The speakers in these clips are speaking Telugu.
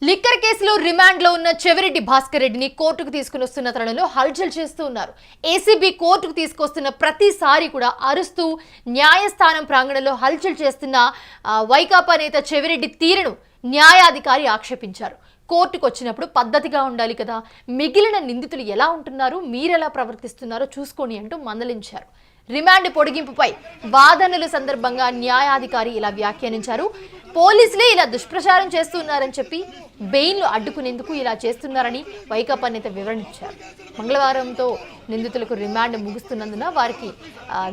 లిక్కర్ కేసులో రిమాండ్ లో ఉన్న చెవిరెడ్డి భాస్కర్ రెడ్డిని కోర్టుకు తీసుకుని వస్తున్న తరుణంలో హల్చల్ చేస్తూ ఉన్నారు. ఏసీబీ కోర్టుకు తీసుకొస్తున్న ప్రతిసారి కూడా అరుస్తూ న్యాయస్థానం ప్రాంగణంలో హల్చల్ చేస్తున్న వైకాపా నేత చెవిరెడ్డి తీరును న్యాయాధికారి ఆక్షేపించారు. కోర్టుకు వచ్చినప్పుడు పద్ధతిగా ఉండాలి కదా, మిగిలిన నిందితులు ఎలా ఉంటున్నారు, మీరెలా ప్రవర్తిస్తున్నారో చూసుకోండి అంటూ మందలించారు. రిమాండ్ పొడిగింపుపై వాదనల సందర్భంగా న్యాయాధికారి ఇలా వ్యాఖ్యానించారు. పోలీసులే ఇలా దుష్ప్రచారం చేస్తున్నారని చెప్పి బెయిల్ను అడ్డుకునేందుకు ఇలా చేస్తున్నారని వైకాపా నేత వివరించారు. మంగళవారంతో నిందితులకు రిమాండ్ ముగుస్తున్నందున వారికి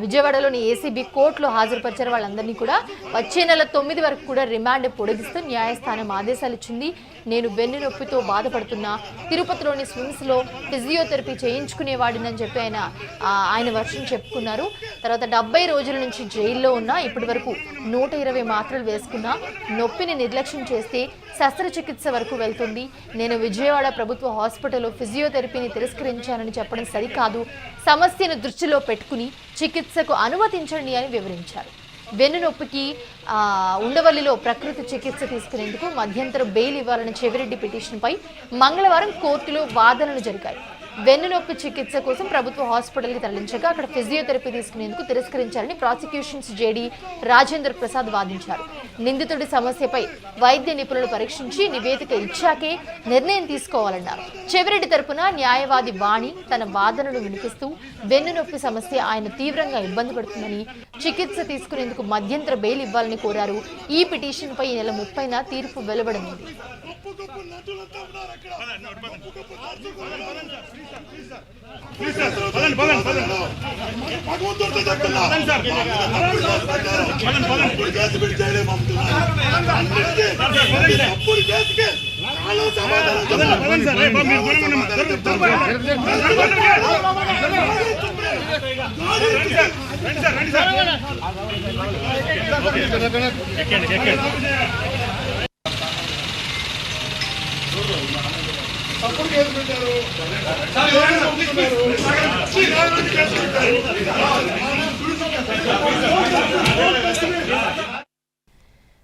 విజయవాడలోని ఏసీబీ కోర్టులో హాజరుపరిచారు. వాళ్ళందరినీ కూడా వచ్చే నెల 9 వరకు కూడా రిమాండ్ పొడిగిస్తూ న్యాయస్థానం ఆదేశాలు ఇచ్చింది. నేను వెన్ను నొప్పితో బాధపడుతున్నా, తిరుపతిలోని స్విమ్స్లో ఫిజియోథెరపీ చేయించుకునేవాడినని చెప్పి ఆయన వర్షం చెప్పుకున్నారు. తర్వాత 70 రోజుల నుంచి జైల్లో ఉన్నా, ఇప్పటి వరకు 120 మాత్రలు వేసుకున్నా, నొప్పిని నిర్లక్ష్యం చేస్తే శస్త్రచికిత్స వరకు వెళ్తుంది. నేను విజయవాడ ప్రభుత్వ హాస్పిటల్లో ఫిజియోథెరపీని తిరస్కరించానని చెప్పడం సరికాదు. సమస్యను దృష్టిలో పెట్టుకుని చికిత్సకు అనుమతించండి అని వివరించారు. వెన్ను నొప్పికి ఉండవల్లిలో ప్రకృతి చికిత్స తీసుకునేందుకు మధ్యంతర బెయిల్ ఇవ్వాలన్న చెవిరెడ్డి పిటిషన్పై మంగళవారం కోర్టులో వాదనలు జరిగాయి. వెన్ను నొప్పి చికిత్స కోసం ప్రభుత్వ హాస్పిటల్కి తరలించగా అక్కడ ఫిజియోథెరపీ తీసుకునేందుకు తిరస్కరించారని ప్రాసిక్యూషన్స్ జేడీ రాజేంద్ర ప్రసాద్ వాదించారు. నిందితుడి సమస్యపై వైద్య నిపుణులు పరీక్షించి నివేదిక ఇచ్చాకే నిర్ణయం తీసుకోవాలన్నారు. చెవిరెడ్డి తరపున న్యాయవాది వాణి తన వాదనలు వినిపిస్తూ వెన్ను నొప్పి సమస్య ఆయన తీవ్రంగా ఇబ్బంది పడుతుందని, చికిత్స తీసుకునేందుకు మధ్యంతర బెయిల్ ఇవ్వాలని కోరారు. ఈ పిటిషన్పై ఈ నెల 30న తీర్పు వెలువడనుంది.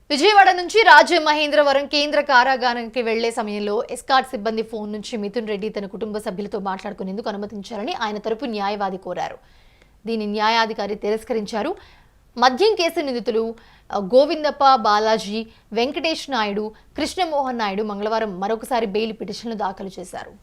విజయవాడ నుంచి రాజమహేంద్రవరం కేంద్ర కారాగారానికి వెళ్లే సమయంలో ఎస్కార్ట్ సిబ్బంది ఫోన్ నుంచి మిథున్ రెడ్డి తన కుటుంబ సభ్యులతో మాట్లాడుకునేందుకు అనుమతించాలని ఆయన తరపు న్యాయవాది కోరారు. దీన్ని న్యాయాధికారి తిరస్కరించారు. మద్యం కేసు నిందితులు గోవిందప్ప, బాలాజీ, వెంకటేష్ నాయుడు, కృష్ణమోహన్ నాయుడు మంగళవారం మరొకసారి బెయిల్ పిటిషన్లు దాఖలు చేశారు.